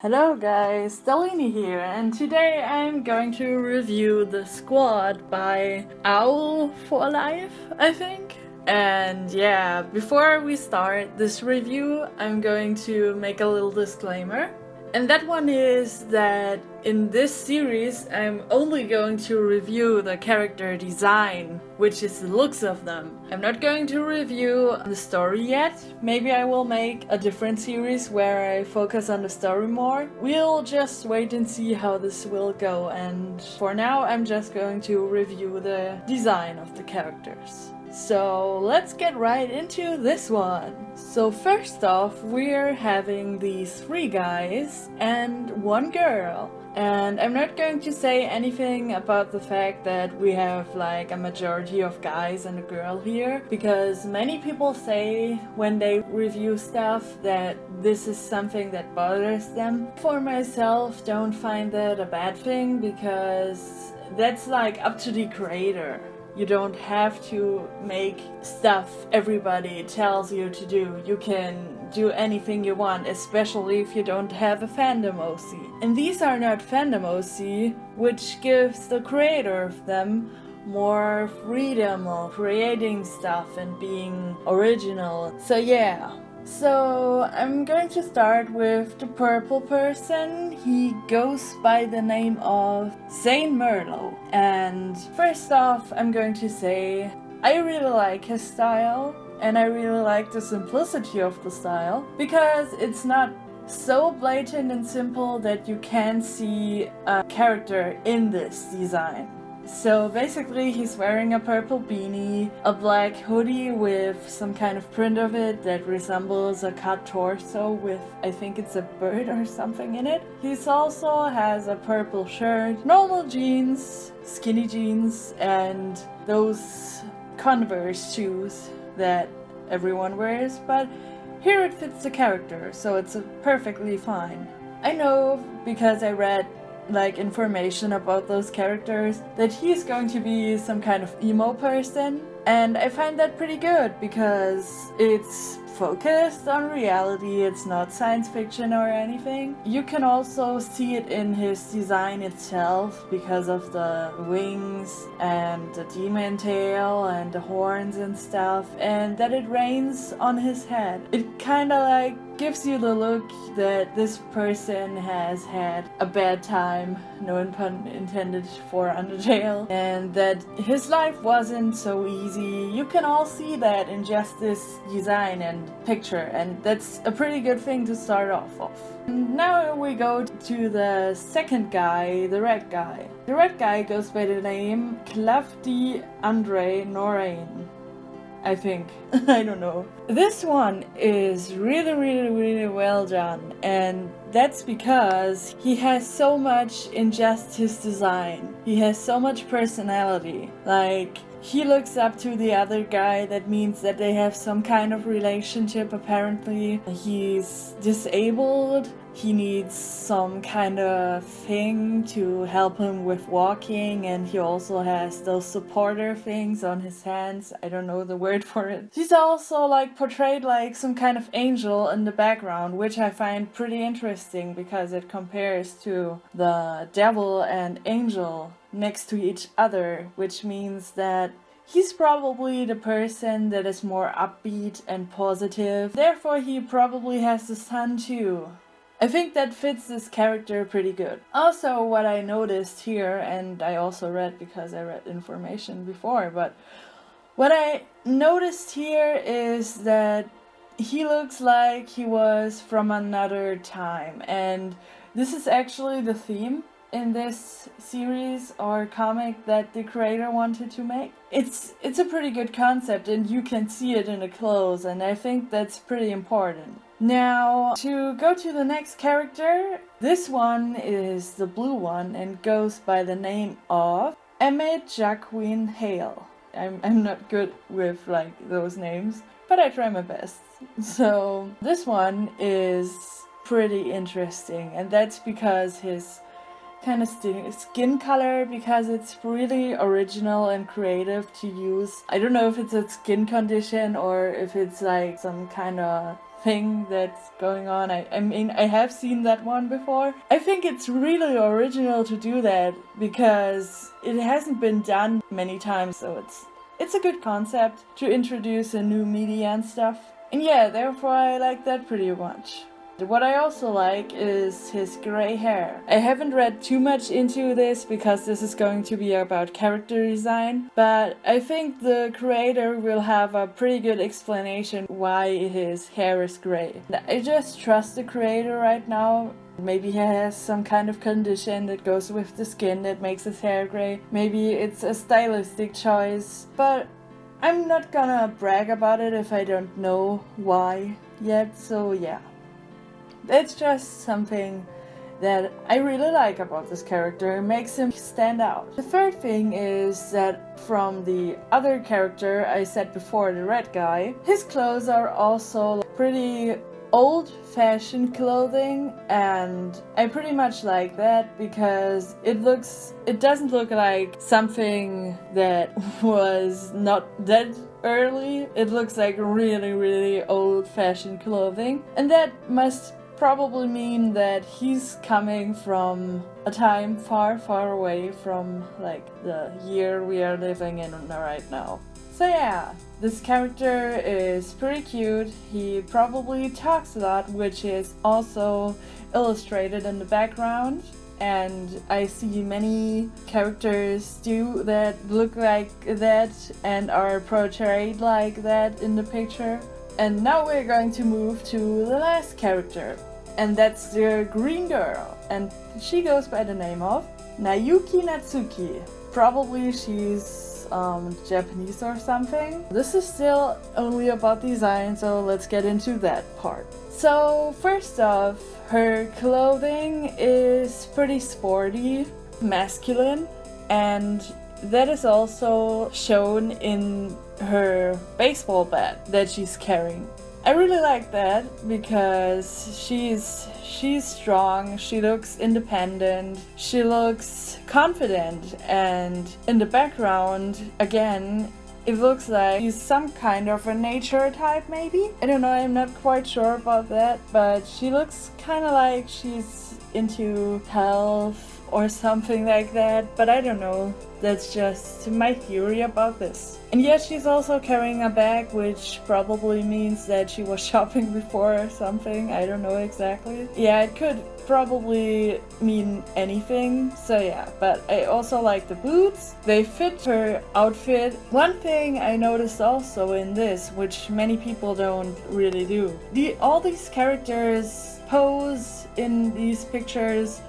Hello guys, Daleeny here, and today I'm going to review The Squad by Ao4life, I think. And yeah, before we start this review, I'm going to make a little disclaimer. And that one is that in this series I'm only going to review the character design, which is the looks of them. I'm not going to review the story yet. Maybe I will make a different series where I focus on the story more. We'll just wait and see how this will go, and for now I'm just going to review the design of the characters. So let's get right into this one. So first off, we're having these 3 guys and 1 girl. And I'm not going to say anything about the fact that we have like a majority of guys and a girl here, because many people say when they review stuff that this is something that bothers them. For myself, don't find that a bad thing, because that's like up to the creator. You don't have to make stuff everybody tells you to do. You can do anything you want, especially if you don't have a fandom OC. And these are not fandom OC, which gives the creator of them more freedom of creating stuff and being original. So yeah. So I'm going to start with the purple person. He goes by the name of Saint Merlo. And first off, I'm going to say I really like his style, and I really like the simplicity of the style, because it's not so blatant and simple that you can see a character in this design. So basically he's wearing a purple beanie, a black hoodie with some kind of print of it that resembles a cut torso with, I think it's a bird or something in it. He also has a purple shirt, normal jeans, skinny jeans, and those Converse shoes that everyone wears, but here it fits the character, so it's perfectly fine. I know, because I read like information about those characters, that he's going to be some kind of emo person, and I find that pretty good because it's focused on reality. It's not science fiction or anything. You can also see it in his design itself because of the wings and the demon tail and the horns and stuff, and that it rains on his head. It kinda like gives you the look that this person has had a bad time, no pun intended, for Undertale, and that his life wasn't so easy. You can all see that in just this design and picture, and that's a pretty good thing to start off of. And now we go to the second guy, the red guy. The red guy goes by the name Clafdi Andre Norain, I think. I don't know. This one is really well done, and that's because he has so much in just his design. He has so much personality. Like, he looks up to the other guy. That means that they have some kind of relationship apparently. He's disabled. He needs some kind of thing to help him with walking, and he also has those supporter things on his hands. I don't know the word for it. He's also like portrayed like some kind of angel in the background, which I find pretty interesting because it compares to the devil and angel next to each other, which means that he's probably the person that is more upbeat and positive. Therefore, he probably has the sun too. I think that fits this character pretty good. Also, what I noticed here, and I also read because I read information before, but what I noticed here is that he looks like he was from another time, and this is actually the theme in this series or comic that the creator wanted to make. It's a pretty good concept, and you can see it in the clothes, and I think that's pretty important. Now, to go to the next character, this one is the blue one and goes by the name of Emmett Jacqueline Hale. I'm not good with like those names, but I try my best. So this one is pretty interesting, and that's because his kind of skin color, because it's really original and creative to use. I don't know if it's a skin condition or if it's like some kind of thing that's going on. I mean, I have seen that one before. I think it's really original to do that because it hasn't been done many times, so it's a good concept to introduce a new media and stuff. And yeah, therefore I like that pretty much. What I also like is his gray hair. I haven't read too much into this because this is going to be about character design, but I think the creator will have a pretty good explanation why his hair is gray. I just trust the creator right now. Maybe he has some kind of condition that goes with the skin that makes his hair gray. Maybe it's a stylistic choice, but I'm not gonna brag about it if I don't know why yet, so yeah. It's just something that I really like about this character. It makes him stand out. The third thing is that from the other character I said before, the red guy, his clothes are also pretty old-fashioned clothing, and I pretty much like that because it doesn't look like something that was not that early. It looks like really, really old-fashioned clothing, and that must probably mean that he's coming from a time far, far away from like the year we are living in right now. So yeah, this character is pretty cute. He probably talks a lot, which is also illustrated in the background. And I see many characters do that, look like that, and are portrayed like that in the picture. And now we're going to move to the last character. And that's the green girl, and she goes by the name of Nayuki Natsuki. Probably she's Japanese or something. This is still only about design, so let's get into that part. So first off, her clothing is pretty sporty, masculine, and that is also shown in her baseball bat that she's carrying. I really like that because she's strong, she looks independent, she looks confident, and in the background, again, it looks like she's some kind of a nature type maybe? I don't know, I'm not quite sure about that, but she looks kind of like she's into health or something like that, but I don't know. That's just my theory about this. And yes, she's also carrying a bag, which probably means that she was shopping before or something. I don't know exactly. Yeah, it could probably mean anything. So yeah, but I also like the boots. They fit her outfit. One thing I noticed also in this, which many people don't really do. All these characters pose in these pictures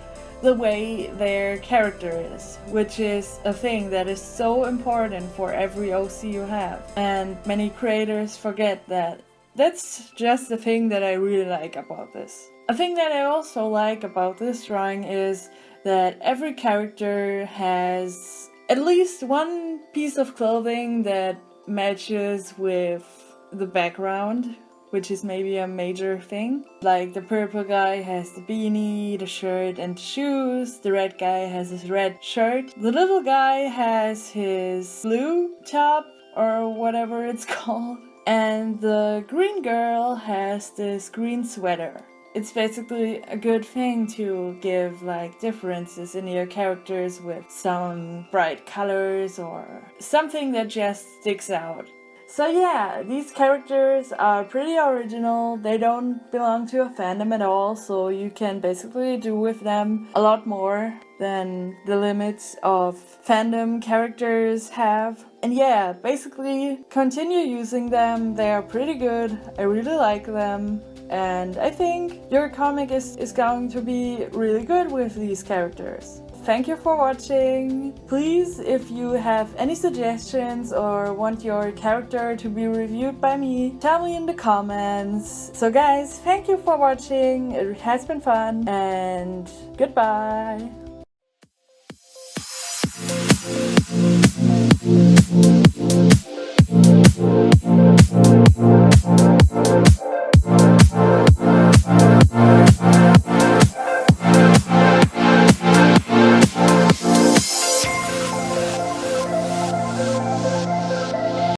the way their character is, which is a thing that is so important for every OC you have. And many creators forget that. That's just the thing that I really like about this. A thing that I also like about this drawing is that every character has at least one piece of clothing that matches with the background, which is maybe a major thing. Like the purple guy has the beanie, the shirt and the shoes. The red guy has his red shirt. The little guy has his blue top or whatever it's called. And the green girl has this green sweater. It's basically a good thing to give like differences in your characters with some bright colors or something that just sticks out. So yeah, these characters are pretty original. They don't belong to a fandom at all, so you can basically do with them a lot more than the limits of fandom characters have. And yeah, basically continue using them. They are pretty good. I really like them. And I think your comic is going to be really good with these characters. Thank you for watching. Please, if you have any suggestions or want your character to be reviewed by me, tell me in the comments. So guys, thank you for watching. It has been fun and goodbye.